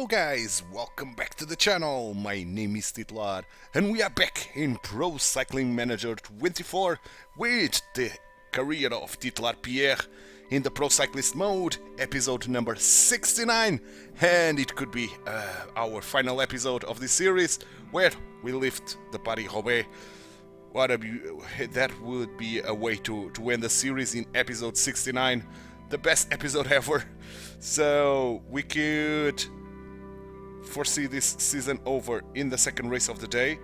Hello guys, welcome back to the channel. My name is Titular and we are back in Pro Cycling Manager 24 with the career of Titular Pierre in the Pro Cyclist mode, episode number 69, and it could be our final episode of this series where we lift the Paris-Roubaix. That would be a way to end the series in episode 69, the best episode ever. So we could foresee this season over in the second race of the day.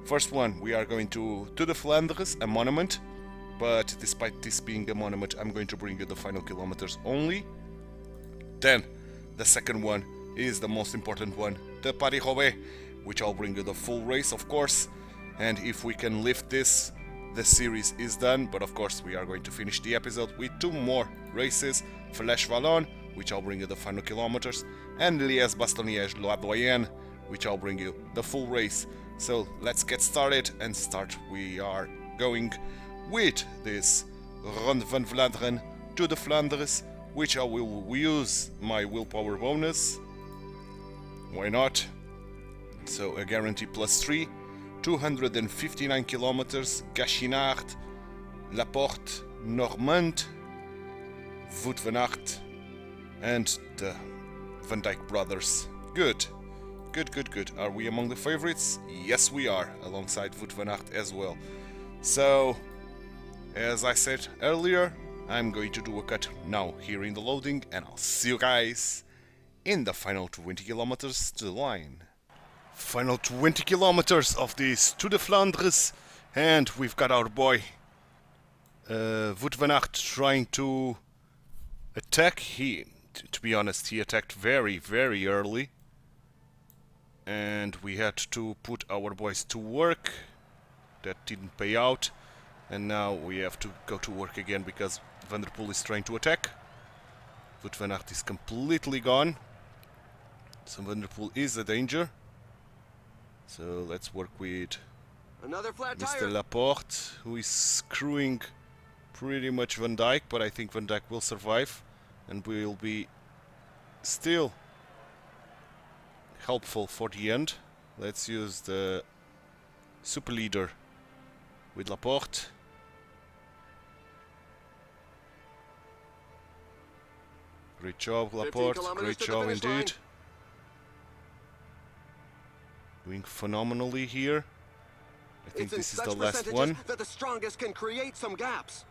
First one, we are going to the Flanders, a monument, but despite this being a monument, I'm going to bring you the final kilometers only. Then the second one is the most important one, the Paris-Roubaix, which I'll bring you the full race, of course. And if we can lift this, the series is done. But of course we are going to finish the episode with two more races, Flèche-Wallonne, which I'll bring you the final kilometers, and Liège-Bastogne-La Doyenne, which I'll bring you the full race. So let's get started and start. We are going with this Ronde van Vlaanderen to the Flanders, which I will use my willpower bonus. Why not? So a guarantee +3, 259 kilometers, Gachinard, La Porte, Normand, Wout van Aert, and the Van Dijk brothers. Good. Are we among the favorites? Yes, we are, alongside Wout van Aert as well. So, as I said earlier, I'm going to do a cut now here in the loading, and I'll see you guys in the final 20 kilometers to the line. Final 20 kilometers of this to the Flanders, and we've got our boy Wout van Aert trying to attack. To be honest, he attacked very early, and we had to put our boys to work. That didn't pay out, and now we have to go to work again because Van der Poel is trying to attack. Wout van Aert is completely gone, so Van der Poel is a danger. So let's work with another flat Mr. tire. Laporte, who is screwing pretty much Van Dijk, but I think Van Dijk will survive and will be still helpful for the end. Let's use the super leader with Laporte. Great job, Laporte. Great job indeed. Doing phenomenally here. I think this is the last one. That the strongest can create some gaps.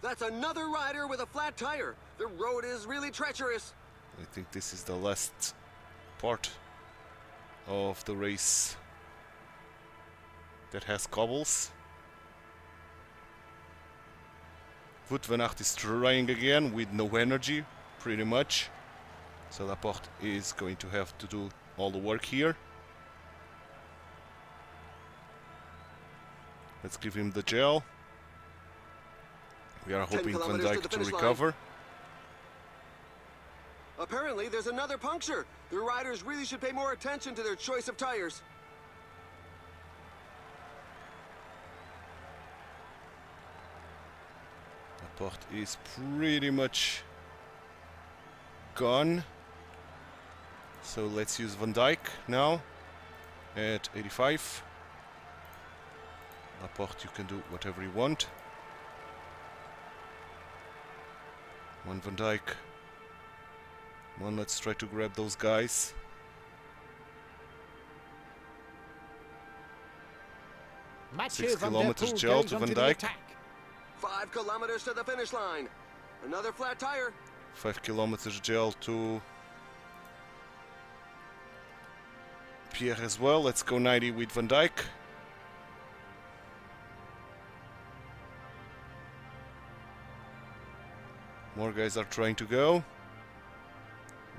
That's another rider with a flat tire. The road is really treacherous. I think this is the last part of the race that has cobbles. Wout van Aert is trying again with no energy, pretty much. So Laporte is going to have to do all the work here. Let's give him the gel. We are hoping Van Dijk to recover. Apparently there's another puncture. The riders really should pay more attention to their choice of tires. Laporte is pretty much gone. So let's use Van Dijk now at 85. Laporte, you can do whatever you want. Come on, Van Dijk. Come on, let's try to grab those guys. Mathieu 6 van der kilometers Poel gel goes to onto Van the Dijk. attack. 5 kilometers to the finish line. Another flat tire. 5 kilometers gel to Pierre as well. Let's go 90 with Van Dijk. More guys are trying to go.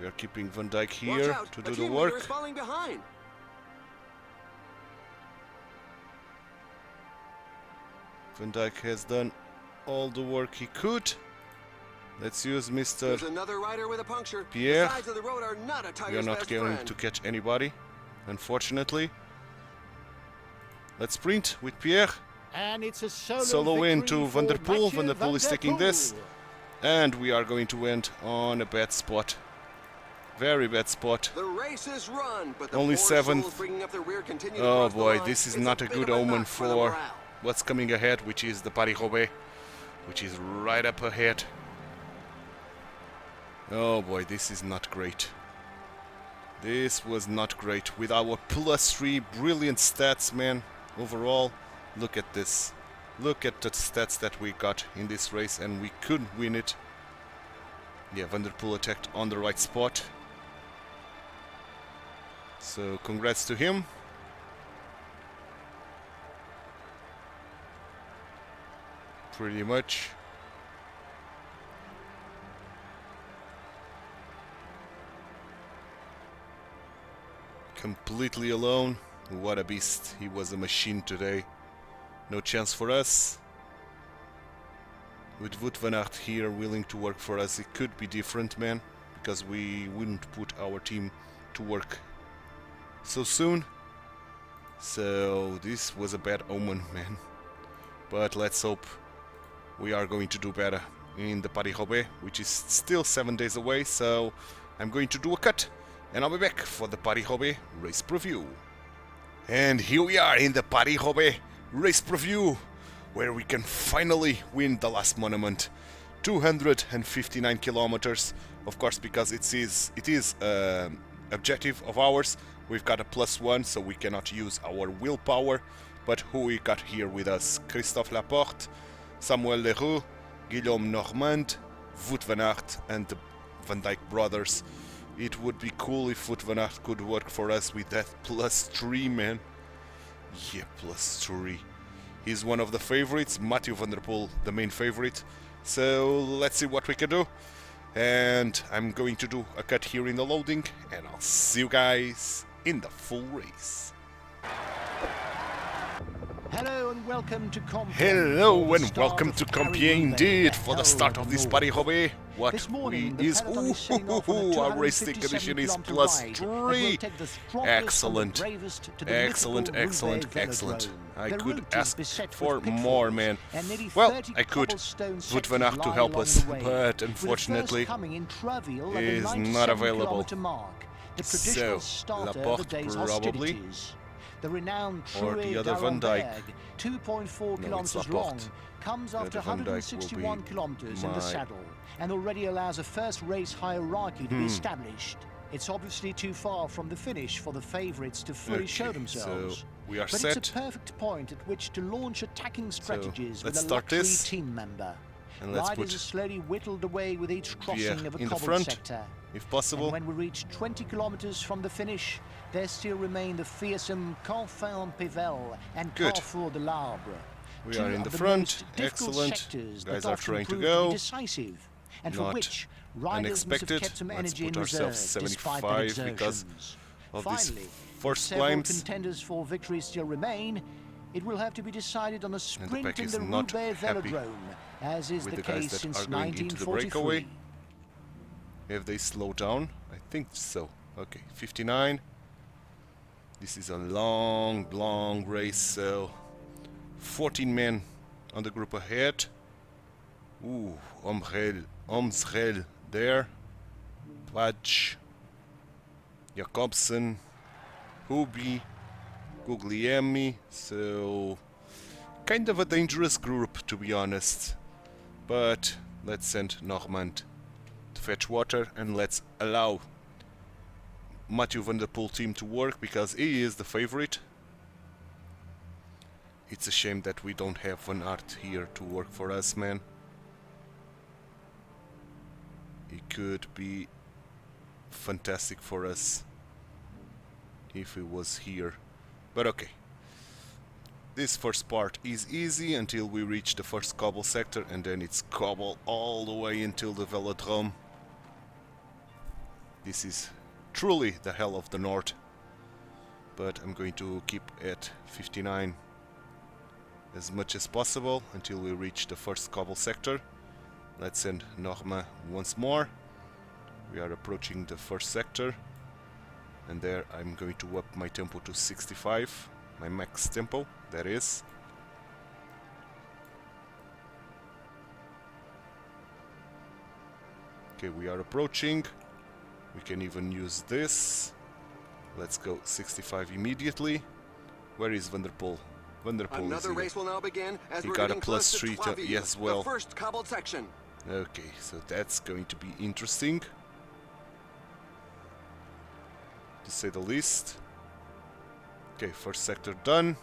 We are keeping Van Dijk here to do the work. Is falling behind. Van Dijk has done all the work he could. Let's use Mr. There's another rider with a puncture. Pierre. The sides of the road are not a tire's We are not best going friend. to catch anybody, unfortunately. Let's sprint with Pierre. And it's a Solo in to Van der Poel. Mathieu Van der Poel is taking this. And we are going to end on a bad spot. Very bad spot. The race is run, but the Only four seventh. souls bringing up the rear continue to Oh cross the boy, line. this is It's not a bit good of omen knock the for morale. what's coming ahead, which is the Paris-Roubaix, which is right up ahead. Oh boy, this is not great. This was not great. With our +3 brilliant stats, man, overall, look at this. Look at the stats that we got in this race, and we could win it. Yeah, Van der Poel attacked on the right spot. So, congrats to him. Pretty much. Completely alone. What a beast. He was a machine today. No chance for us. With Wout van Aert here willing to work for us, it could be different, man. Because we wouldn't put our team to work so soon. So this was a bad omen, man. But let's hope we are going to do better in the Paris-Roubaix, which is still 7 days away. So I'm going to do a cut. And I'll be back for the Paris-Roubaix race preview. And here we are in the Paris-Roubaix race preview, where we can finally win the last monument. 259 kilometers, of course, because it is objective of ours. We've got a +1, so we cannot use our willpower. But who we got here with us? Christophe Laporte, Samuel Leroux, Guillaume Normand, Wout van Aert, and the Van Dijk brothers. It would be cool if Wout van Aert could work for us with that +3, man. Yeah, +3. He's one of the favorites. Mathieu van der Poel, the main favorite. So let's see what we can do. And I'm going to do a cut here in the loading, and I'll see you guys in the full race. Hello and welcome to Compiègne. Hello and welcome to Compiègne, indeed, for the start of this Paris-Roubaix. What This morning, we the is peloton is setting off on a our racing 257 condition is kilometer ride that will +3. take the strongest and the Excellent, bravest to the excellent, mythical excellent, Roubaix excellent. velodrome. I The could route is ask beset for with pitfalls, more, man. and nearly Well, 30 I could cobblestone Wout van sections Aert to lie help along us, the way, but with the unfortunately first coming in Travail at he the is 97 not available. kilometer mark, the traditional So, starter of the Laporte day's probably, hostilities. The renowned or the Truet other Van Dijk. d'Arenberg, 2.4 No, kilometers it's long, Laporte. comes The after other Van Dijk will 161 be kilometers in my- the saddle, and already allows a first race hierarchy to be established. It's obviously too far from the finish for the favourites to fully show Okay, themselves. so we are but set. it's a perfect point at which to launch attacking strategies with let's a start luxury this. team member. And let's Riders put are slowly whittled away with each crossing Pierre of a in the cobbled front, sector. if And possible. when we reach 20 kilometers from the finish, there still remain the fearsome Canfin-Pével and Good. Carrefour de l'Arbre. We Two are in of the the front. most difficult Excellent. sectors Guys that are often trying to prove go. be decisive, and for Not which riders must have unexpected. kept some Let's energy put in reserve ourselves despite 75 their because exertions. of these Finally, first several climbs. contenders for victory still remain. It will have to be decided on a sprint pack in is the not Roubaix happy velodrome, as is with the the guys case that since are going into the 1943. breakaway. If they slow down, I think so. Okay, 59. This is a long, long race, so 14 men on the group ahead. Ooh, Omsrel there. Pladge, Jacobsen, Hubi, Guglielmi. So, kind of a dangerous group, to be honest. But let's send Normand to fetch water, and let's allow Mathieu van der Poel team to work because he is the favorite. It's a shame that we don't have Van Aert here to work for us, man. He could be fantastic for us if he was here. But okay. This first part is easy until we reach the first cobble sector, and then it's cobble all the way until the velodrome. This is truly the hell of the north. But I'm going to keep at 59 as much as possible until we reach the first cobble sector. Let's send Norma once more. We are approaching the first sector, and there I'm going to up my tempo to 65, my max tempo, that is. Okay, we are approaching. We can even use this. Let's go 65 immediately. Where is Van der Poel? Van der Poel is Another here. race will now begin as He we're got a getting close to +3 to Tlavie, yes, well. the first cobbled section. Okay, so that's going to be interesting, to say the least. Okay, first sector done.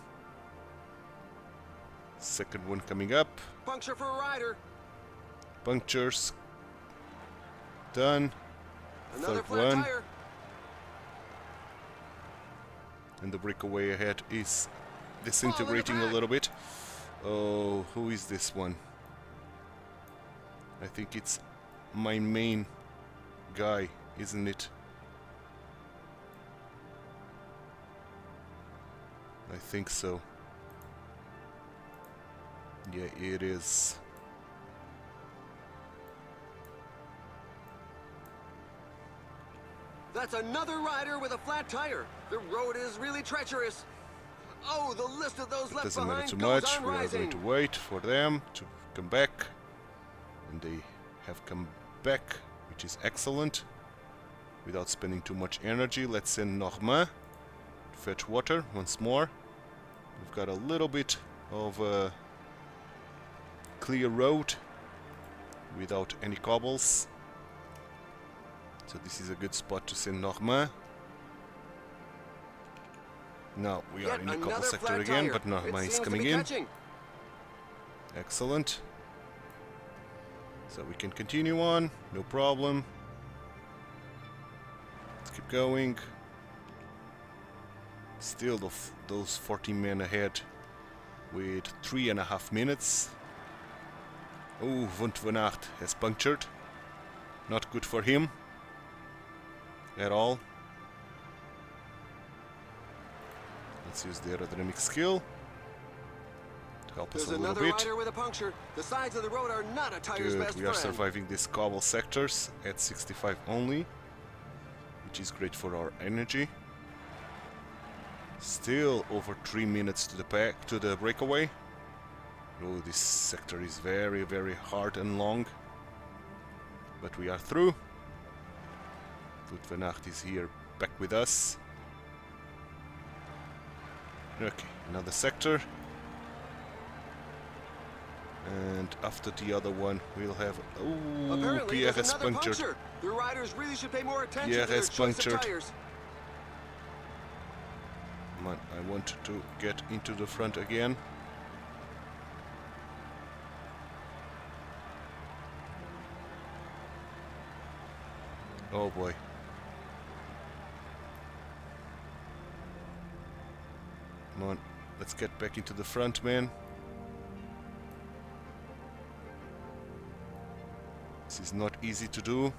Second one coming up. Puncture for a rider. Punctures done. Another Third flat one. tire. And the breakaway ahead is disintegrating a little bit. Oh, who is this one? I think it's my main guy, isn't it? I think so. Yeah, it is. That's another rider with a flat tire. The road is really treacherous. Oh, the list of those left Doesn't matter behind too goes much. on We are rising. going to wait for them to come back. And they have come back, which is excellent. Without spending too much energy, let's send Normand to fetch water once more. We've got a little bit of a clear road without any cobbles. So this is a good spot to send Normand. Now we are Yet in the cobble another sector flat again, tire. but Normand It is seems to coming be in. catching. Excellent. So we can continue on, no problem. Let's keep going. Still those 14 men ahead with 3.5 minutes. Oh, Wout van Aert has punctured. Not good for him at all. Let's use the aerodynamic skill to help us There's a little another bit. rider with a puncture. The sides of the road are not a tire's Good, best we are friend. surviving these cobble sectors at 65 only, which is great for our energy. Still over 3 minutes to the breakaway. Oh, this sector is very, very hard and long, but we are through. Wout van Aert is here, back with us. Okay, another sector. And after the other one, we'll have... Oh, Apparently, Pierre there's has another punctured. puncture. The riders really should pay more attention Pierre to their has choice punctured. of tires. Come on, I want to get into the front again. Oh boy. Come on, let's get back into the front, man. This is not easy to do.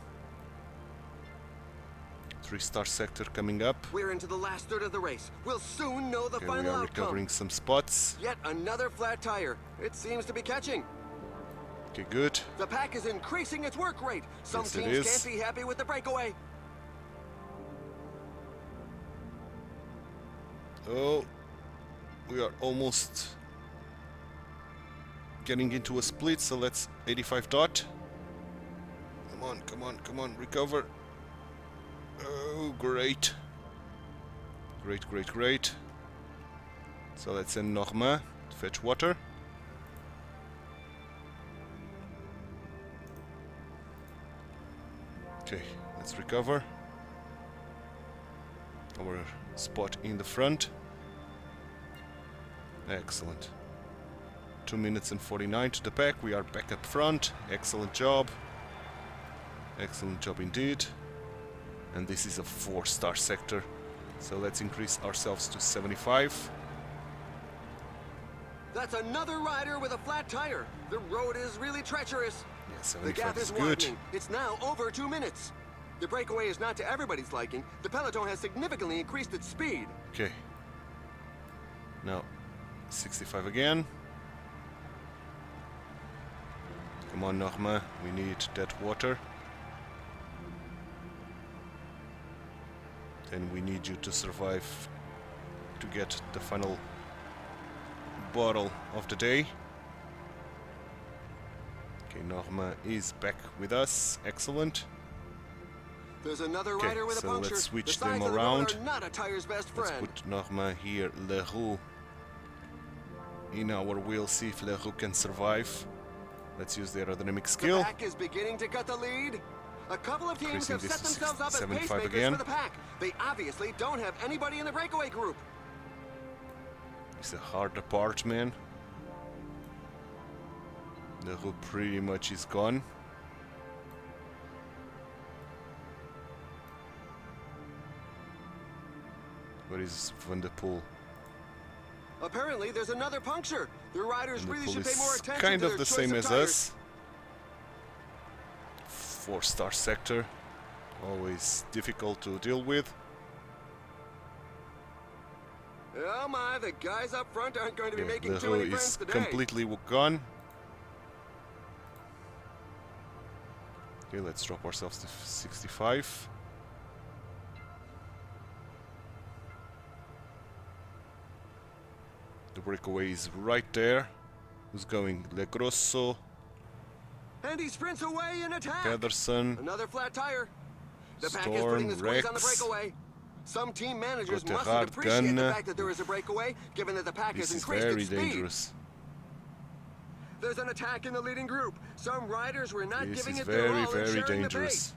3-star sector coming up. We're into the last third of the race. We'll soon know the Okay, we final are outcome. recovering some spots. Yet another flat tire. It seems to be catching. Okay, good. The pack is increasing its work rate. Some Yes, it teams is. can't be happy with the breakaway. Oh, we are almost getting into a split, so let's 85 dot. Come on, come on, come on, recover. Oh, great. Great, great, great. So let's send Normand to fetch water. Okay, let's recover our spot in the front. Excellent. 2 minutes and 49 to the pack. We are back up front. Excellent job. Excellent job indeed. And this is a 4-star sector. So let's increase ourselves to 75. That's another rider with a flat tire. The road is really treacherous. Yeah, The gap 75 is is good. widening. It's now over 2 minutes. The breakaway is not to everybody's liking. The peloton has significantly increased its speed. Okay. Now, 65 again. Come on, Normand. We need that water. Then we need you to survive to get the final bottle of the day. Okay, Normand is back with us. Excellent. There's another Okay, rider with a so puncture. let's switch The them sides of the road around. are not a tire's best Let's friend. put Norma here, Leroux in our wheel, see if Leroux can survive. Let's use the aerodynamic The skill. pack is beginning to cut the lead. A couple of teams Increasing have this set to themselves up as 75 pacemakers again. for the pack. They obviously don't have anybody in the breakaway group. It's a harder part, man. Leroux pretty much is gone. Where is Van der Poel? Apparently, there's another puncture. The riders Van der really Poel should pay more is attention kind to of their the choice same of as tires. us. 4-star sector, always difficult to deal with. Oh my, the guys up front aren't going to be Yeah, making too Leroux many friends is today. completely gone. Okay, let's drop ourselves to 65. The breakaway is right there. Who's going? Le Grosso, And he sprints away in attack. Pedersen, Another flat tire. The pack is Storm, putting the squeeze on the Rex, breakaway. Some team managers Gotthard, mustn't appreciate the Gunn. fact that there is a breakaway, given that the pack This has is increased very its speed. dangerous. There's an attack in the leading group. Some riders were not This giving is it their very, all and very sharing the dangerous.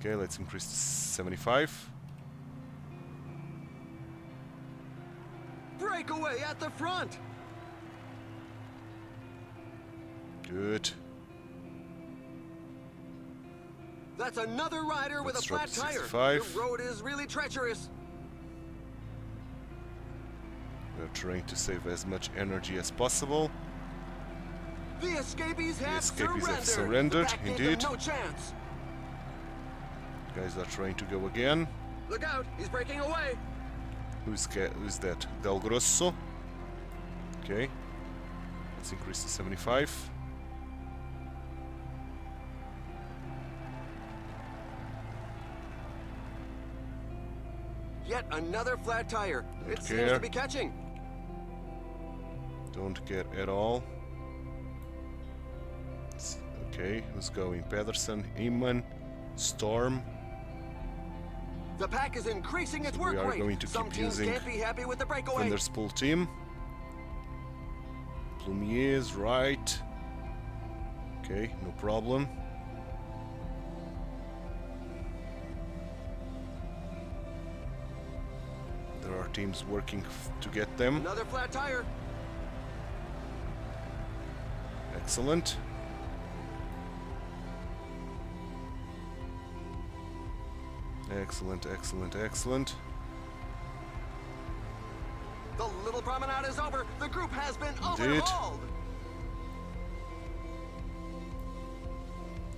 Okay, let's increase to 75. pace. Breakaway at the front. Good. That's another rider with a Let's drop flat to tire. 65. The road is really treacherous. We're trying to save as much energy as possible. The escapees have escapees have surrendered. surrendered, The pack gave indeed. them no chance. Guys are trying to go again. Look out, he's breaking away. Who's that? Del Grosso. Okay. Let's increase to 75. Yet another flat tire. It seems care. to be catching. Don't get at all. Okay, who's going? Pedersen, Iman, Storm. The pack is increasing its So work we are rate. going to Some keep teams using can't be happy with the breakaway. Van der Poel team. Plumier's right. Okay, no problem. There are teams working to get them. Another flat tire. Excellent. Excellent, excellent, excellent. The little promenade is over. The group has been Indeed. overhauled.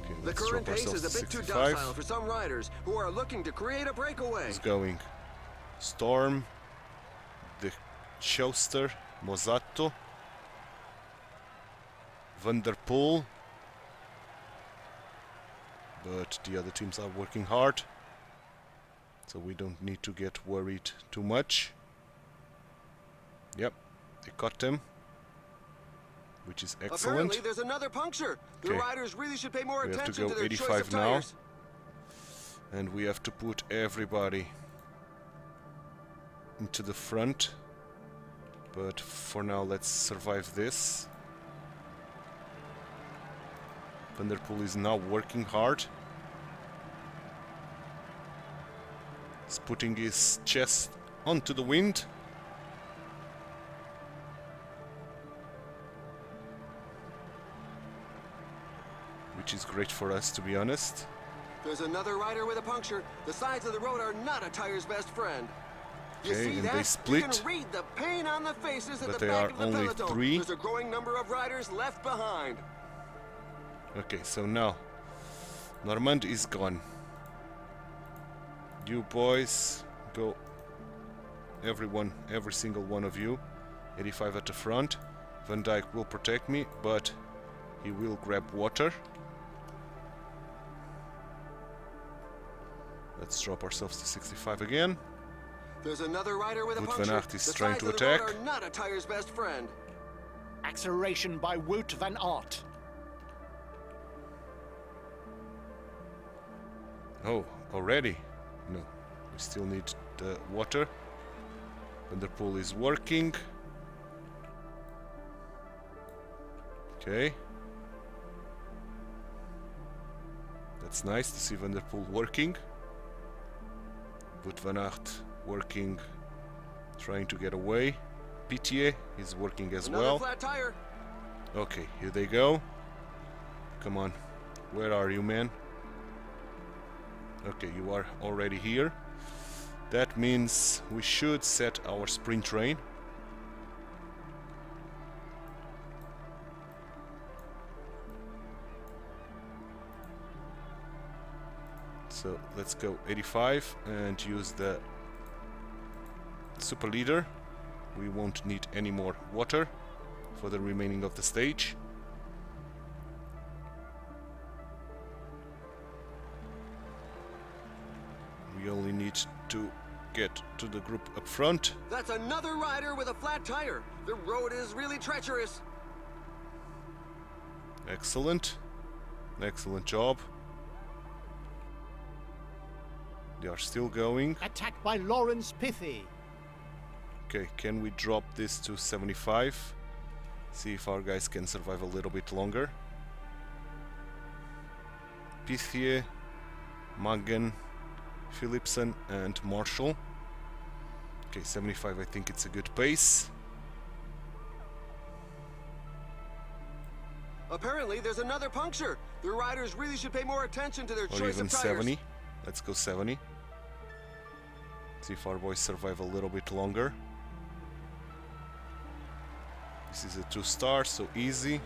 Okay, The let's current drop pace ourselves is a to bit too 65. docile for some riders who are looking to create a breakaway. Who's going? Storm, the Schuster, Mozzato, Van der Poel. But the other teams are working hard, so we don't need to get worried too much. Yep, they caught them, which is excellent. Apparently, there's another puncture. The Okay. riders really should pay more We have to attention go to their choice 85 of now. tires. And we have to put everybody into the front. But for now, let's survive this. Van der Poel is now working hard. He's putting his chest onto the wind. Which is great for us, to be honest. There's another rider with a puncture. The sides of the road are not a tire's best friend. You Okay, see and that? they You split. can read the pain on the faces at But the they back are of the only peloton. 3. There's a growing number of riders left behind. Okay, so now Normand is gone. You boys go, everyone, every single one of you. 85 at the front. Van Dijk will protect me, but he will grab water. Let's drop ourselves to 65 again. There's another rider with a Wout puncture. van Aert is the trying sides to of the road attack. are not a tire's best friend. Acceleration by Wout van Aert. Oh, already? No, we still need the water. Van der Poel is working. Okay. That's nice to see Van der Poel working. Wout van Aert working, trying to get away. Pitié is working as Another well. flat tire. Okay, here they go. Come on. Where are you, man? Okay, you are already here. That means we should set our sprint train. So let's go 85 and use the super leader. We won't need any more water for the remaining of the stage. We only need to get to the group up front. That's another rider with a flat tire. The road is really treacherous. Excellent. Excellent job. They are still going. Attacked by Lawrence Pithy. Okay, can we drop this to 75? See if our guys can survive a little bit longer. Pithier, Magen, Philipsen and Marshall. Okay, 75, I think it's a good pace. Apparently, there's another puncture. The riders really should pay more attention to their Or choice even of tires. 70. Let's go 70. See if our boys survive a little bit longer. This is a 2-star, so easy.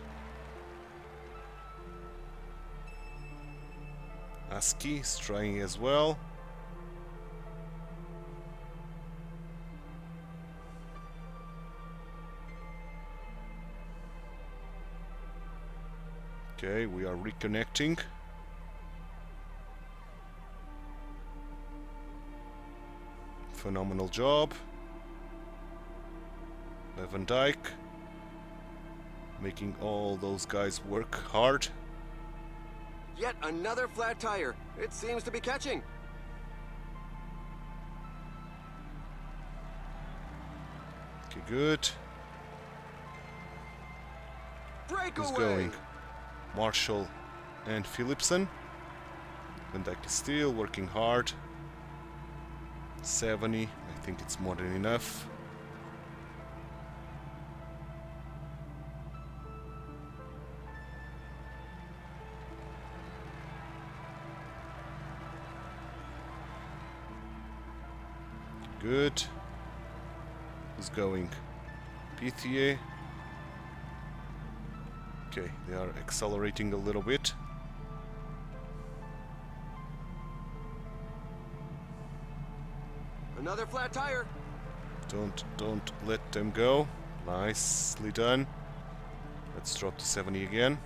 Aski is trying as well. Okay, we are reconnecting. Phenomenal job. Van Dijk making all those guys work hard. Yet another flat tire. It seems to be catching. Okay, good. Breakaway. Who's going? Marshall and Philipsen. Van Dijk is still working hard. 70, I think it's more than enough. Good. Who's going? Pithier. Okay, they are accelerating a little bit. Another flat tire. Don't let them go. Nicely done. Let's drop to 70 again.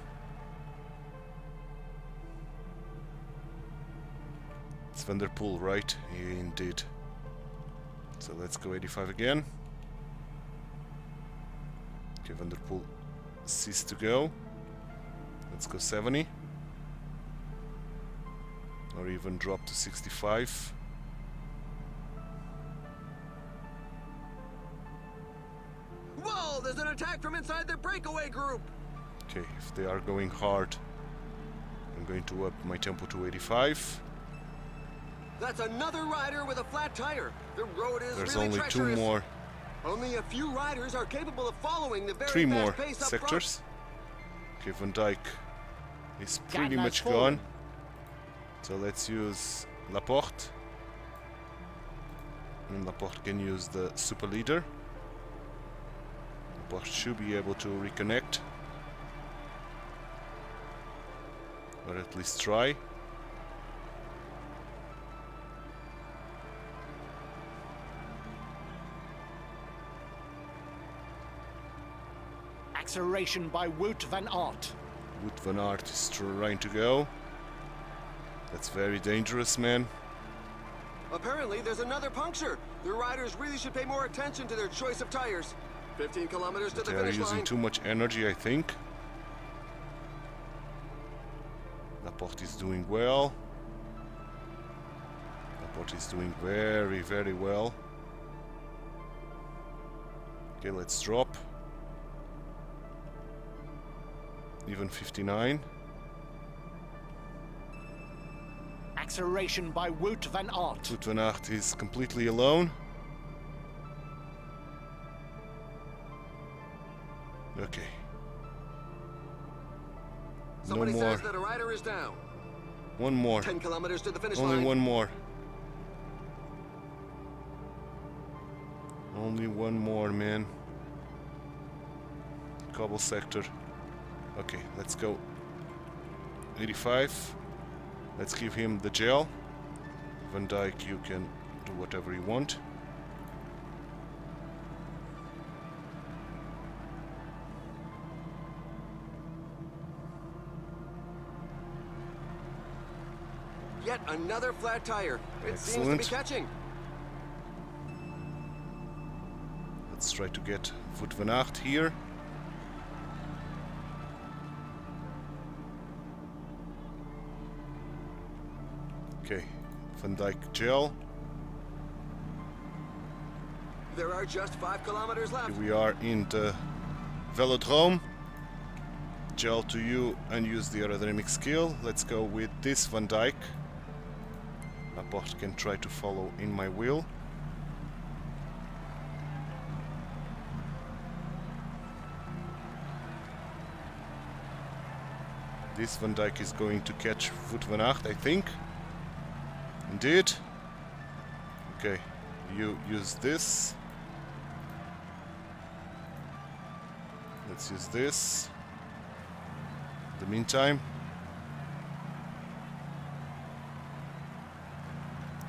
It's Van der Poel, right? Yeah, indeed. So let's go 85 again. Okay, Van der Poel ceased to go. Let's go 70. Or even drop to 65. Whoa, there's an attack from inside the breakaway group. Okay, if they are going hard, I'm going to up my tempo to 85. That's another rider with a flat tire. The road is There's really only treacherous. 2 more, Only a few riders are capable of following the very 3 fast more pace up sectors. Okay, Van Dijk is pretty Gardner's much fallen. gone. So let's use Laporte. And Laporte can use the super leader. Laporte should be able to reconnect. Or at least try. Acceleration by Wout van Aert. Wout van Aert is trying to go. That's very dangerous, man. Apparently, there's another puncture. The riders really should pay more attention to their choice of tires. 15 kilometers to the They are finish using line. too much energy, I think. Laporte is doing well. Laporte is doing very, very well. Okay, let's drop. Even 59. Acceleration by Wout van Aert. Wout van Aert is completely alone. Okay. Somebody no more. says that a rider is down. One more. 10 kilometers to the finish Only line. one more. Only one more, man. Cobble sector. Okay, let's go. 85. Let's give him the gel. Van Dijk, you can do whatever you want. Yet another flat tire. It seems to be Excellent. catching. Let's try to get Wout van Aert here. Okay, Van Dijk gel. There are just 5 kilometers left. Here we are in the velodrome. Gel to you and use the aerodynamic skill. Let's go with this Van Dijk. Laporte can try to follow in my wheel. This Van Dijk is going to catch Wout van Aert, I think. Indeed. Okay, you use this. Let's use this. In the meantime,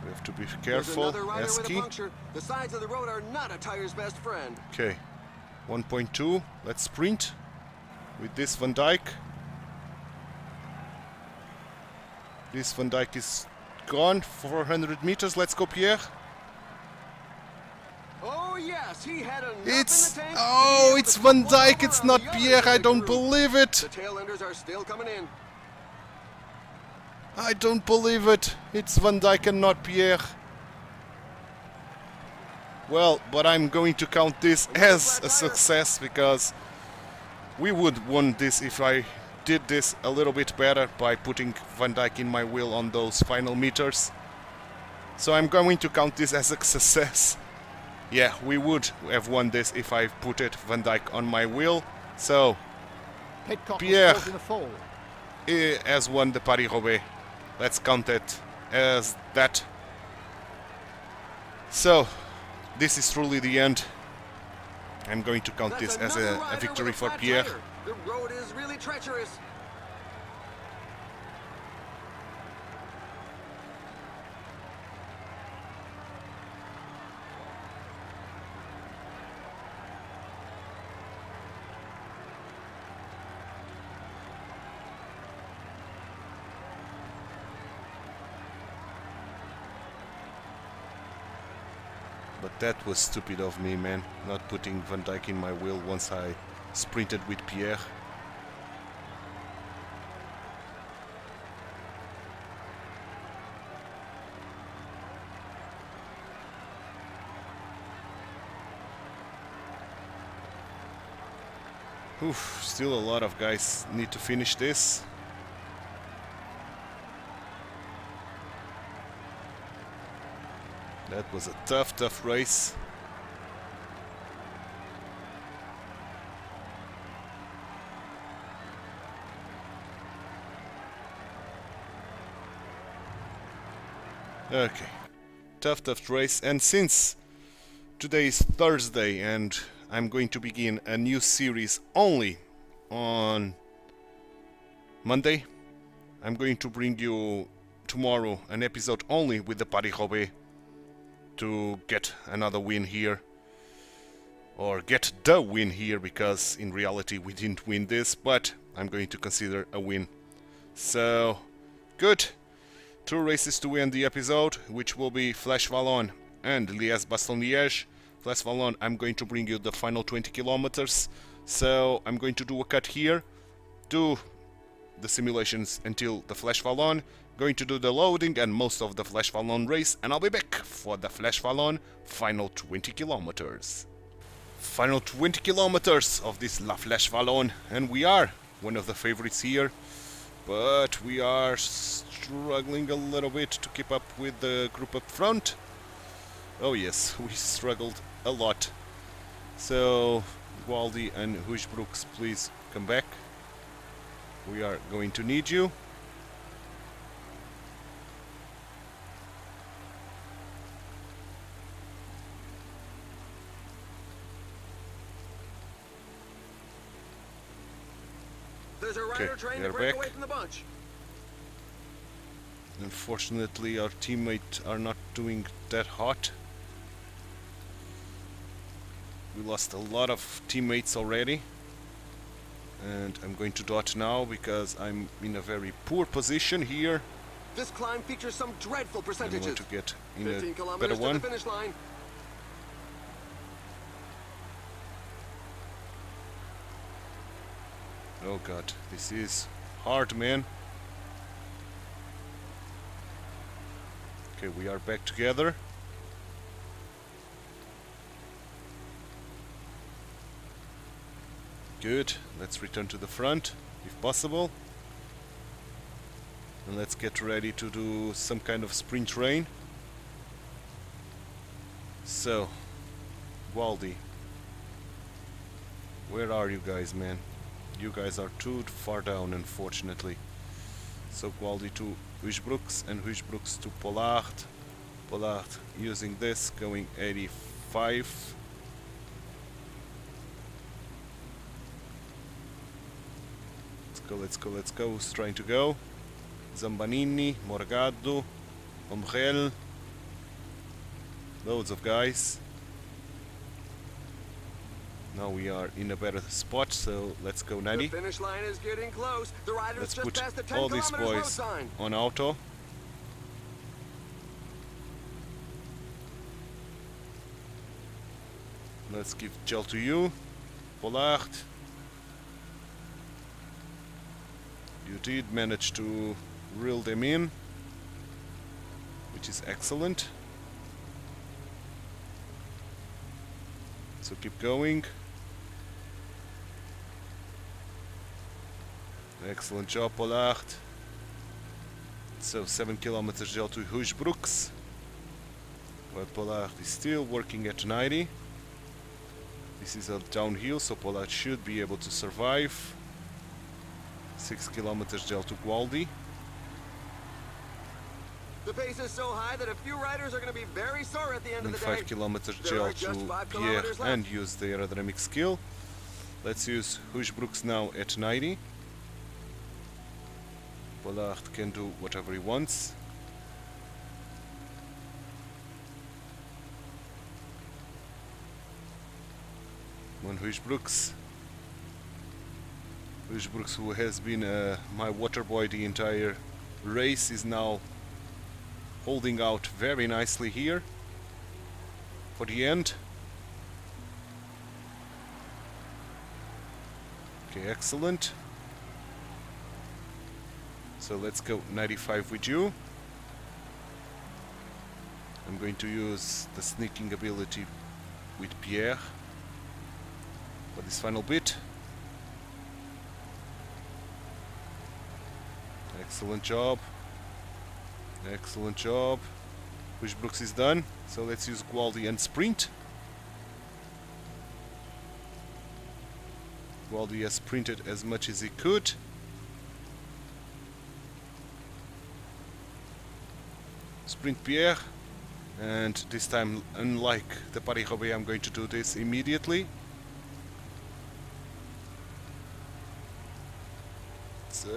we have to be There's careful. another rider with a Esky. puncture. The sides of the road are not a tire's best friend. Okay, 1.2. Let's sprint with this Van Dijk. This Van Dijk is gone. 400 meters. Let's go, Pierre. Oh yes, he had enough It's in the tank. oh, it's Van Before Dijk. It's on not the other Pierre. side I of the don't group. believe it. The tail enders are still coming in. I don't believe it. It's Van Dijk and not Pierre. Well, but I'm going to count this as a success because we would won this if I did this a little bit better by putting Van Dijk in my wheel on those final meters. So I'm going to count this as a success. Yeah, we would have won this if I put it Van Dijk on my wheel. So Pidcock Pierre. was caught in the fall. he has won the Paris-Roubaix. Let's count it as that. So this is truly the end. I'm going to count That's this as another a rider victory with a for flat Pierre. tire. The road is really treacherous. But that was stupid of me, man. Not putting Van Dijk in my wheel once I sprinted with Pierre. Oof, still a lot of guys need to finish this. That was a tough race. Okay, tough race. And since today is Thursday and I'm going to begin a new series only on Monday, I'm going to bring you tomorrow an episode only with the Paris-Roubaix to get another win here, or get the win here, because in reality we didn't win this, but I'm going to consider a win. So good. 2 races to end the episode, which will be Flèche Wallonne and Liège-Bastogne-Liège. Flèche Wallonne, I'm going to bring you the final 20 kilometers, so I'm going to do a cut here, do the simulations until the Flash Vallon, going to do the loading and most of the Flash Vallon race, and I'll be back for the Flash Vallon final 20 kilometers. Final 20 kilometers of this La Flash Vallon, and we are one of the favorites here, but we are struggling a little bit to keep up with the group up front. Oh yes, we struggled a lot. So Waldy and Huijbrooks, please come back. We are going to need you. There's a rider trying to we are break back. away from the bunch. Unfortunately, our teammates are not doing that hot. We lost a lot of teammates already. And I'm going to dot now because I'm in a very poor position here. This climb features some dreadful I percentages. want to get in 15 a better kilometers to one. the finish line. Oh god, this is hard, man. Okay, we are back together. Good, let's return to the front, if possible. And let's get ready to do some kind of sprint rain. So, Waldy, where are you guys, man? You guys are too far down, unfortunately. So Waldy to Huijbrooks and Huijbrooks to Pollard. Pollard using this, going 85. Let's go. Who's trying to go? Zambanini, Morgado, Omrel. Loads of guys. Now we are in a better spot, so let's go 90. The finish line is getting close. The riders Let's just put passed the 10 all these kilometers road boys sign. on auto. Let's give gel to you, Pollard. You did manage to reel them in, which is excellent. So keep going. Excellent job, Pollard. So 7 kilometers gel to Huijbrooks. But Pollard is still working at 90. This is a downhill, so Pollard should be able to survive. 6 kilometers gel to Waldy. The pace is so high that a few riders are going to be very sore at the end And of the day. 5 kilometers There gel are just to 5 Pierre kilometers left. and use the aerodynamic skill. Let's use Huijbrooks now at 90. Pollard can do whatever he wants. One Huijbrooks. Huijbrooks, who has been my water boy the entire race, is now holding out very nicely here for the end. Okay, excellent. So let's go 95 with you. I'm going to use the sneaking ability with Pierre for this final bit. Excellent job. Excellent job. Huijbrooks is done. So let's use Waldy and sprint. Waldy has sprinted as much as he could. Sprint Pierre. And this time, unlike the Paris-Roubaix, I'm going to do this immediately. So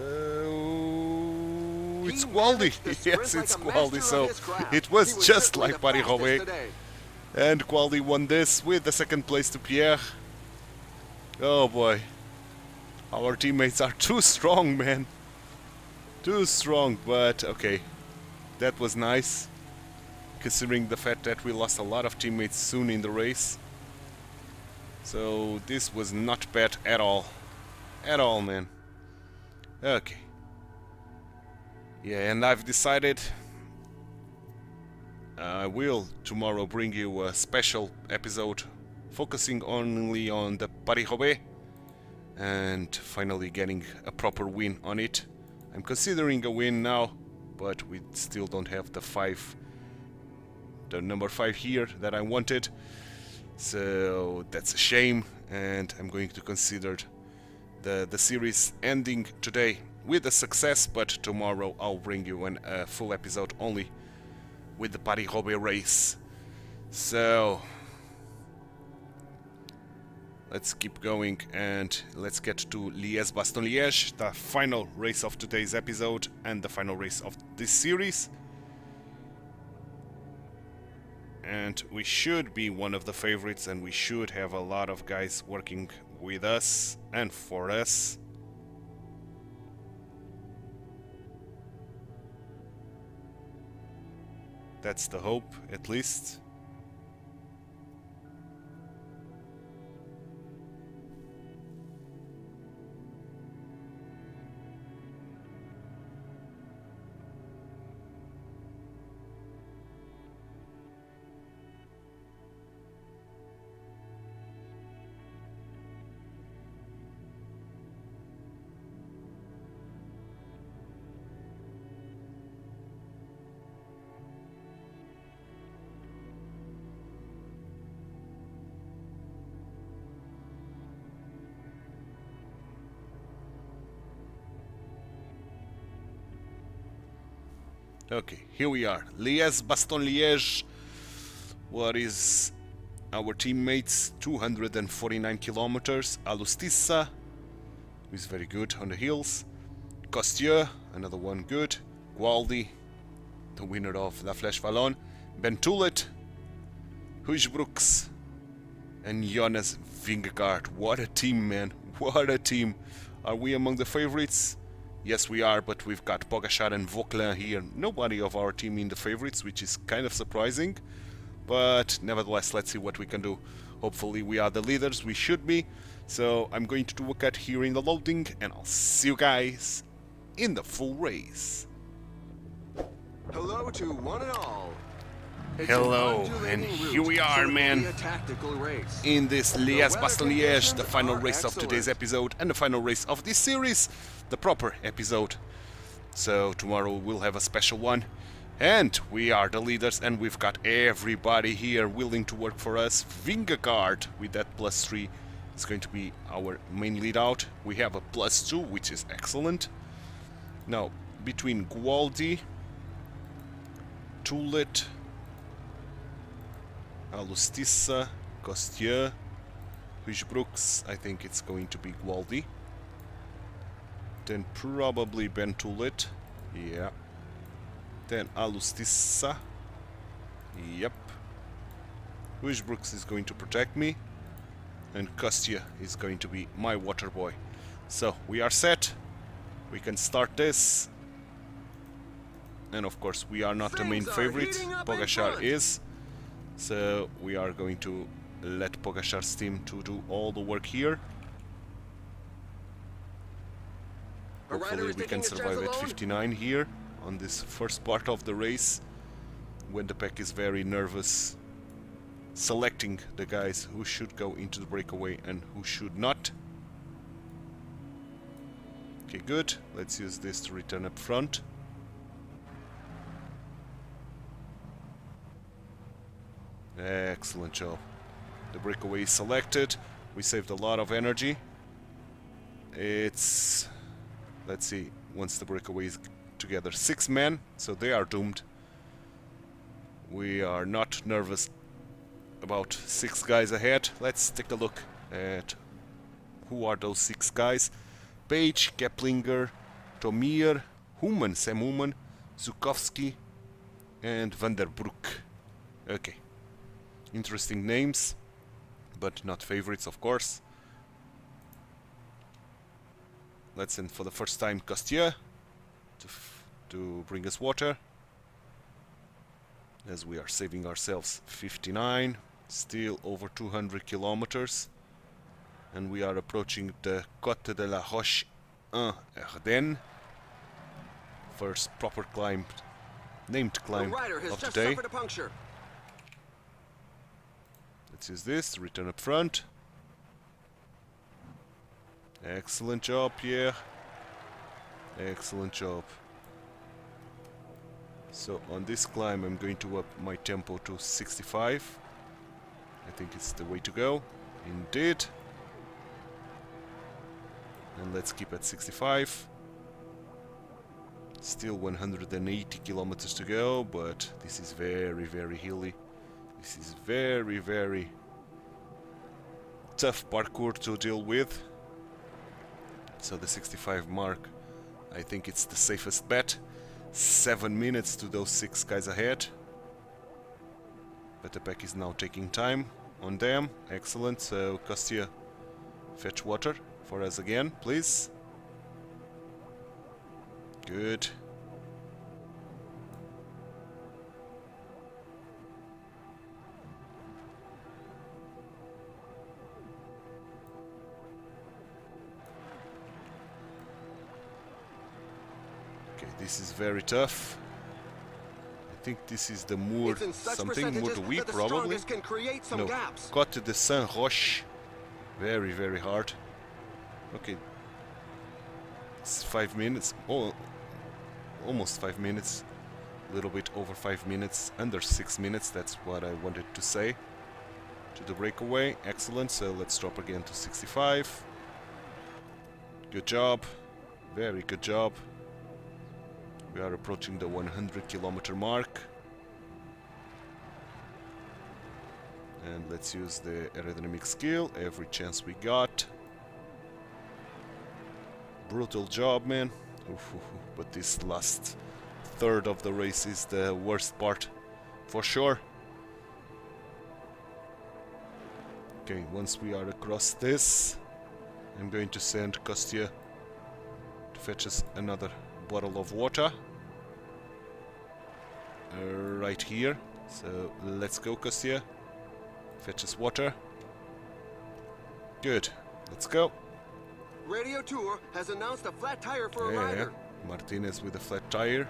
it's Waldy. Yes, it's Waldy. So it was just like Paris-Roubaix. And Waldy won this with the second place to Pierre. Oh boy. Our teammates are too strong, man. Too strong, but okay. That was nice, considering the fact that we lost a lot of teammates soon in the race. So this was not bad at all. At all, man. Okay. Yeah, and I've decided I will tomorrow bring you a special episode focusing only on the Paris-Roubaix and finally getting a proper win on it. I'm considering a win now, but we still don't have the number 5 here that I wanted, so that's a shame, and I'm going to consider the series ending today with a success, but tomorrow I'll bring you a full episode only with the Paris-Roubaix race. So let's keep going and let's get to Liège-Bastogne-Liège, the final race of today's episode and the final race of this series. And we should be one of the favorites, and we should have a lot of guys working with us and for us. That's the hope, at least. Okay, here we are. Liège-Bastogne-Liège. What is our teammates? 249 kilometers. Alustissa, who is very good on the hills. Costieux, another one good. Gualdi, the winner of La Flèche Wallonne. Bentulet, Huijbrooks, and Jonas Vingegaard. What a team, man. What a team. Are we among the favorites? Yes, we are, but we've got Pogačar and Vauquelin here. Nobody of our team in the favorites, which is kind of surprising. But nevertheless, let's see what we can do. Hopefully we are the leaders, we should be. So I'm going to do a cut here in the loading, and I'll see you guys in the full race. Hello to one and all. It's Hello, an and undulating here we route, are, so it will man. be a tactical race. In this Liège-Bastogne-Liège, the final are race of today's excellent. episode and the final race of this series, the proper episode. So tomorrow we'll have a special one, and we are the leaders, and we've got everybody here willing to work for us. Vingegaard with that +3 is going to be our main lead out. We have a +2, which is excellent. Now between Gualdi, Tulet, Alustissa, Costieux, Huijbrooks, I think it's going to be Gualdi. Then probably Bentulet, yeah. Then Alustissa, yep. Huijbrooks is going to protect me, and Costieux is going to be my water boy. So we are set, we can start this. And of course we are not the main Things are favorite, heating up in Pogačar front. is. So we are going to let Pogačar's team to do all the work here. A rider Hopefully is we can taking his survive chance at alone. 59 here on this first part of the race, when the pack is very nervous, selecting the guys who should go into the breakaway and who should not. Okay, good. Let's use this to return up front. Excellent job. The breakaway is selected. We saved a lot of energy. It's, let's see, once the breakaway is together, 6 men, so they are doomed. We are not nervous about 6 guys ahead. Let's take a look at who are those 6 guys. Page, Keplinger, Tomir, Human, Sam Human, Zukowski, and Van der Broek. Okay. Interesting names, but not favorites, of course. Let's send for the first time Costieux to bring us water, as we are saving ourselves 59, still over 200 kilometers, and we are approaching the Côte de la Roche 1 Ardennes. first proper climb, named The climb rider has of the just day. suffered a puncture. Let's use this, return up front. Excellent job, Pierre. Excellent job. So on this climb I'm going to up my tempo to 65. I think it's the way to go. Indeed. And let's keep at 65. Still 180 kilometers to go, but this is very, very hilly. This is very, very tough parkour to deal with. So the 65 mark, I think it's the safest bet. 7 minutes to those 6 guys ahead. But the pack is now taking time on them. Excellent. So Kostya, fetch water for us again, please. Good. Okay, this is very tough. I think this is the Moor, It's in such something Moor percentages de Wii, that the probably. strongest can create some No, gaps. Côte de Saint-Roch. Very, very hard. Okay. It's 5 minutes. Oh, almost 5 minutes. A little bit over 5 minutes. Under 6 minutes. That's what I wanted to say. To the breakaway. Excellent. So let's drop again to 65. Good job. Very good job. We are approaching the 100 kilometer mark. And let's use the aerodynamic skill every chance we got. Brutal job, man. Oof, oof, oof. But this last third of the race is the worst part, for sure. Okay, once we are across this, I'm going to send Kostya to fetch us another bottle of water. Right here. So let's go, Kostya. Fetch us water. Good. Let's go. Radio Tour has announced a flat tire for a Yeah, rider. Martinez with a flat tire.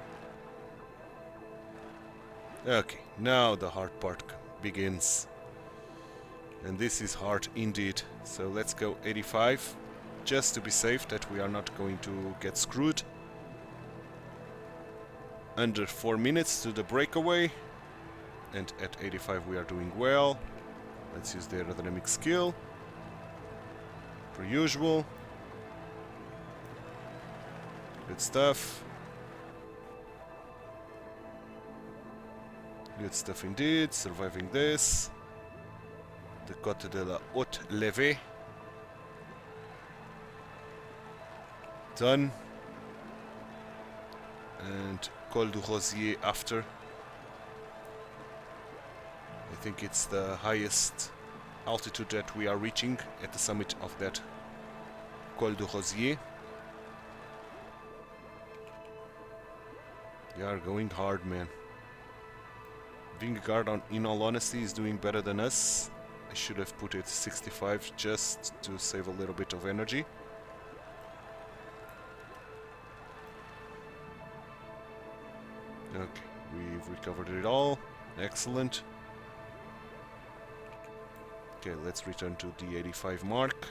Okay, now the hard part begins. And this is hard indeed. So let's go 85, just to be safe that we are not going to get screwed. Under 4 minutes to the breakaway. And at 85 we are doing well. Let's use the aerodynamic skill. Per usual. Good stuff. Good stuff indeed. Surviving this. The Côte de la Haute Levée. Done. And Col du Rosier after. I think it's the highest altitude that we are reaching at the summit of that Col du Rosier. They are going hard, man. Vingegaard, in all honesty, is doing better than us. I should have put it 65 just to save a little bit of energy. Okay, we've recovered it all. Excellent. Okay, let's return to the 85 mark.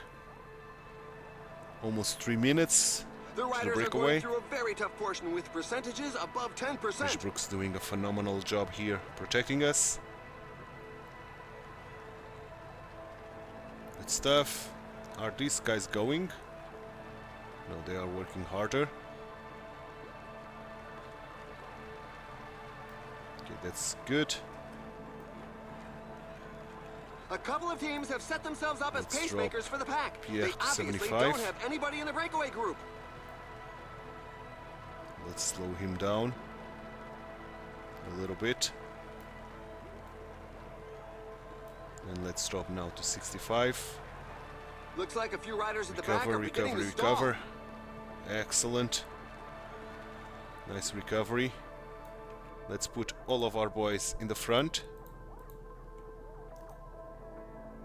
Almost 3 minutes. The riders are breakaway. going through a very tough portion with percentages above 10%. Bushbrook's doing a phenomenal job here protecting us. Good stuff. Are these guys going? No, they are working harder. Okay, that's good. A couple of teams have set themselves up as Let's drop pacemakers for the pack. Pierre They obviously 75. don't have anybody in the breakaway group. Let's slow him down a little bit. And let's drop now to 65. Looks like a few riders at the back Recover, are beginning recover, to stall. recover. Excellent. Nice recovery. Let's put all of our boys in the front.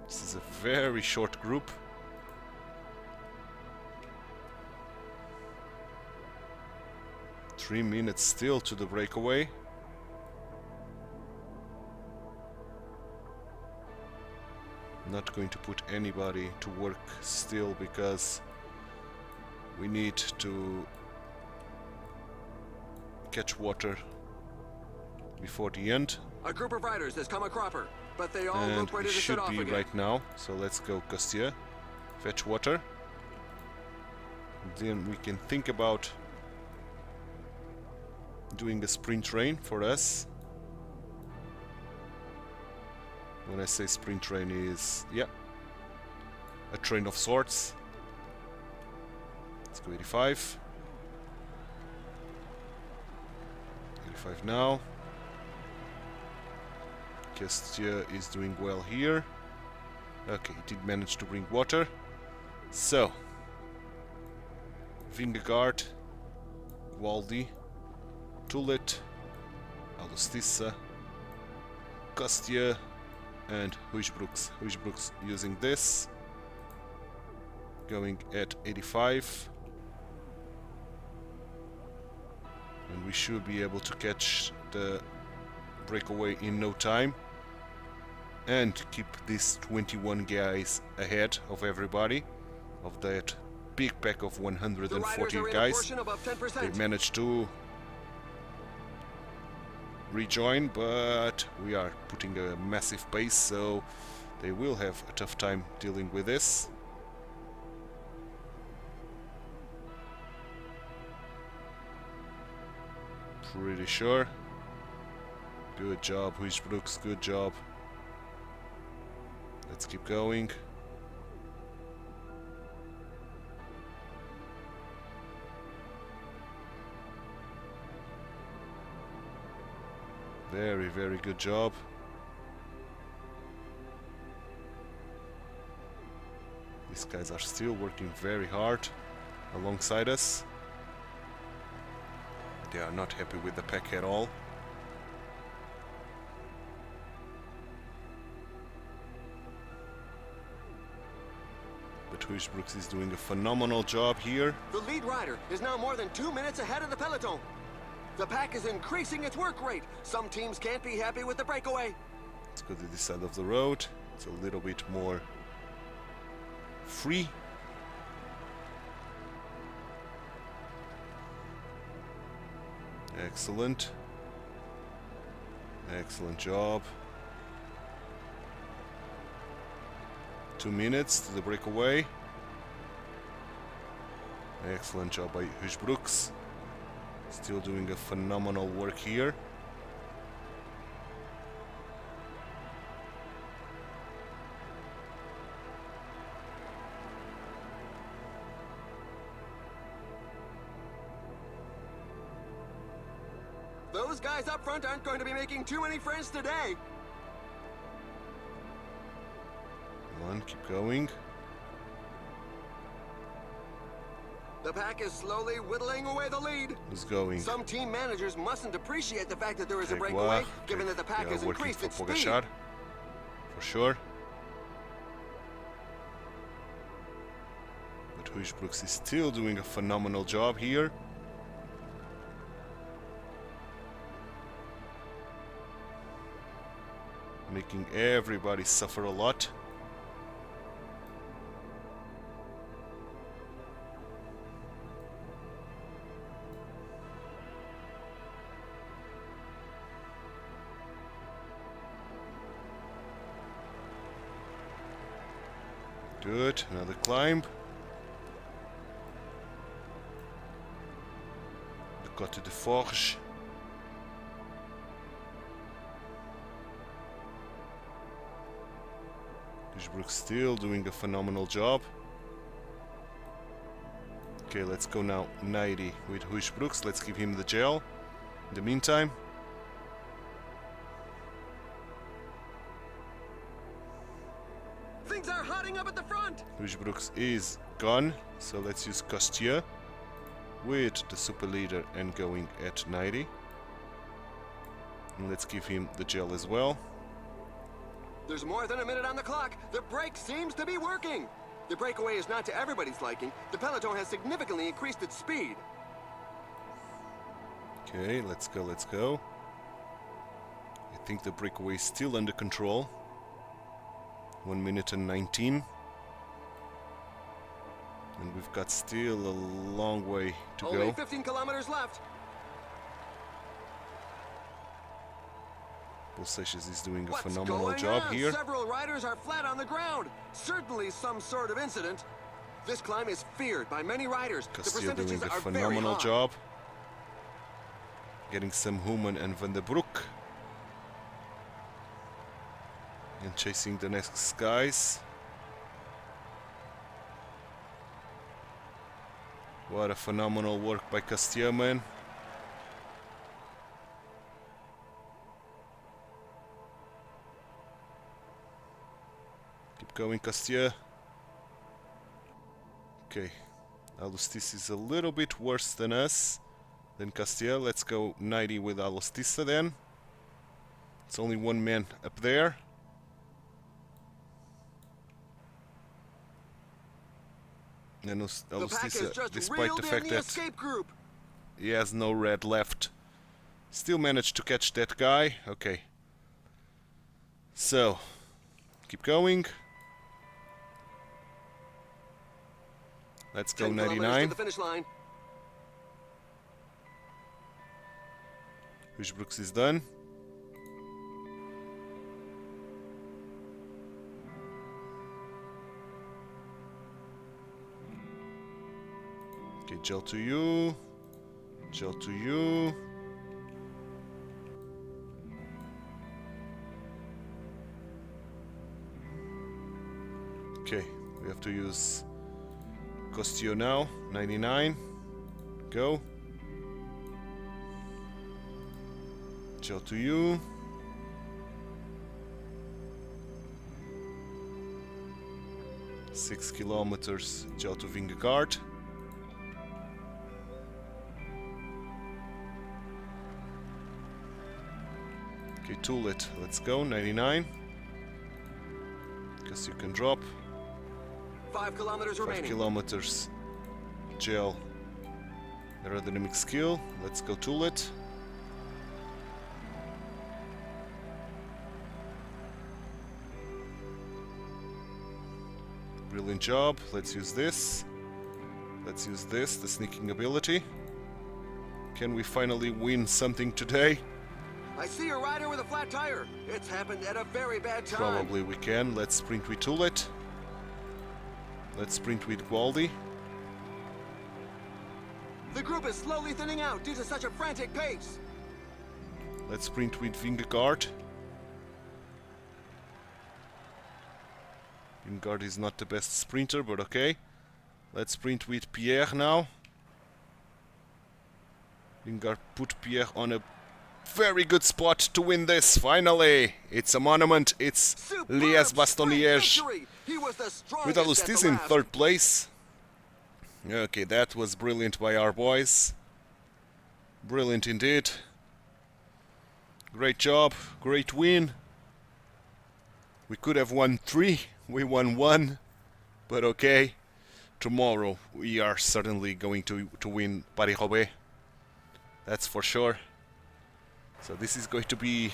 This is a very short group. 3 minutes still to the breakaway. Not going to put anybody to work still because we need to catch water before the end. A group of riders has come a cropper, but they all And look ready it to should set off be again. right now. So let's go Castilla, fetch water. Then we can think about doing a sprint train for us. When I say sprint train is, yeah, a train of sorts. Let's go 85. 85 now. Castilla is doing well here. Okay, he did manage to bring water. So, Vingegaard, Waldi, Tullet, Alustissa, Castilla, and Huijbrooks. Huijbrooks using this, going at 85. And we should be able to catch the breakaway in no time and keep these 21 guys ahead of everybody, of that big pack of 140 guys. They managed to rejoin, but we are putting a massive pace, so they will have a tough time dealing with this. Pretty sure. Good job, Huijbrooks, good job. Let's keep going. Very, very good job. These guys are still working very hard alongside us. They are not happy with the pack at all. But Huijbrooks is doing a phenomenal job here. The lead rider is now more than 2 minutes ahead of the peloton. The pack is increasing its work rate. Some teams can't be happy with the breakaway. Let's go to this side of the road. It's a little bit more free. Excellent. Excellent job. 2 minutes to the breakaway. Excellent job by Huijbrooks. Still doing a phenomenal work here. Those guys up front aren't going to be making too many friends today. Come on, keep going. The pack is slowly whittling away the lead. Who's going? Some team managers mustn't appreciate the fact that there is a Grégoire. breakaway, given that the pack They has are working increased for its speed. Pogačar, for sure. But Huijbrooks is still doing a phenomenal job here. Making everybody suffer a lot. Good, another climb. The Côte de Forge. Huijbrooks still doing a phenomenal job. Okay, let's go now 90 with Huijbrooks. Let's give him the gel. In the meantime, Things are hotting up at the front. Huijbrooks is gone, so let's use Castilla with the super leader and going at 90. And let's give him the gel as well. There's more than a minute on the clock. The brake seems to be working. The breakaway is not to everybody's liking. The peloton has significantly increased its speed. Okay, let's go, let's go. I think the breakaway is still under control. 1 minute and 19. And we've got still a long way to Only go. 15 kilometers left. Pulsations is doing a What's phenomenal going job on? here. Several riders are flat on the ground. Certainly some sort of incident. This climb is feared by many riders. The Castillo doing percentages a are very phenomenal high. job. Getting some Human and Van der Broek. And chasing the next guys. What a phenomenal work by Castillo, man. Keep going, Castillo. Okay. Alustis is a little bit worse than us, than Castillo. Let's go 90 with Alustisa then. It's only one man up there. And The pack is Alustisa, just despite reeled the in fact the that escape group. he has no red left, still managed to catch that guy. Okay. So, keep going. Let's go 10 kilometers to 99. the finish line. Brooks is done. Okay, gel to you. Gel to you. Okay, we have to use Castillo now. 99. Go. Gel to you. Six kilometers. Gel to Vingegaard. Okay, TituElite. Let's go. 99. Guess you can drop. 5 kilometers 5 remaining. kilometers. Gel. Aerodynamic skill. Let's go TituElite. Brilliant job. Let's use this. Let's use this, the sneaking ability. Can we finally win something today? I see a rider with a flat tire. It's happened at a very bad time. Probably we can. Let's sprint with TituElite. Let's sprint with Gualdi. The group is slowly thinning out due to such a frantic pace. Let's sprint with Vingegaard. Vingegaard is not the best sprinter, but okay. Let's sprint with Pierre now. Vingegaard put Pierre on a very good spot to win this, finally! It's a monument, it's Superb Liège-Bastogne-Liège. sprint victory. He was the With strongest at Alustis the in last. third place. Okay, that was brilliant by our boys. Brilliant indeed. Great job, great win. We could have won 3, we won 1, but okay. Tomorrow we are certainly going to win Paris-Roubaix. That's for sure. So this is going to be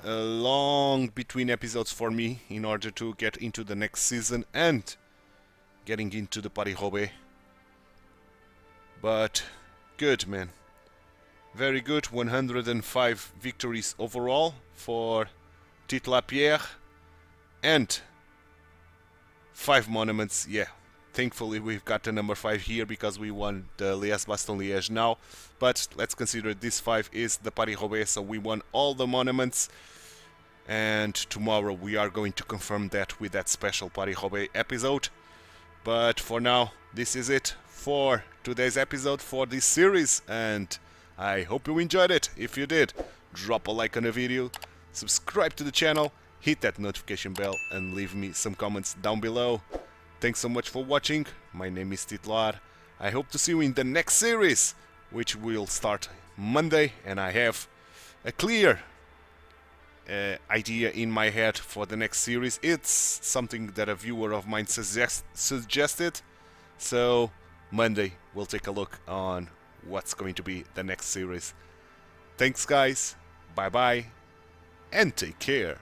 a long between episodes for me in order to get into the next season and getting into the Paris-Roubaix. But good, man. Very good. 105 victories overall for Titular Pierre and 5 monuments. Yeah, thankfully we've got the number 5 here because we won the Liège-Bastogne-Liège now. But let's consider this 5 is the Paris-Roubaix, so we won all the monuments. And tomorrow we are going to confirm that with that special Paris-Roubaix episode. But for now, this is it for today's episode for this series. And I hope you enjoyed it. If you did, drop a like on the video, subscribe to the channel, hit that notification bell and leave me some comments down below. Thanks so much for watching. My name is Titular. I hope to see you in the next series, which will start Monday, and I have a clear idea in my head for the next series. It's something that a viewer of mine suggested, so Monday we'll take a look on what's going to be the next series. Thanks guys, bye bye, and take care.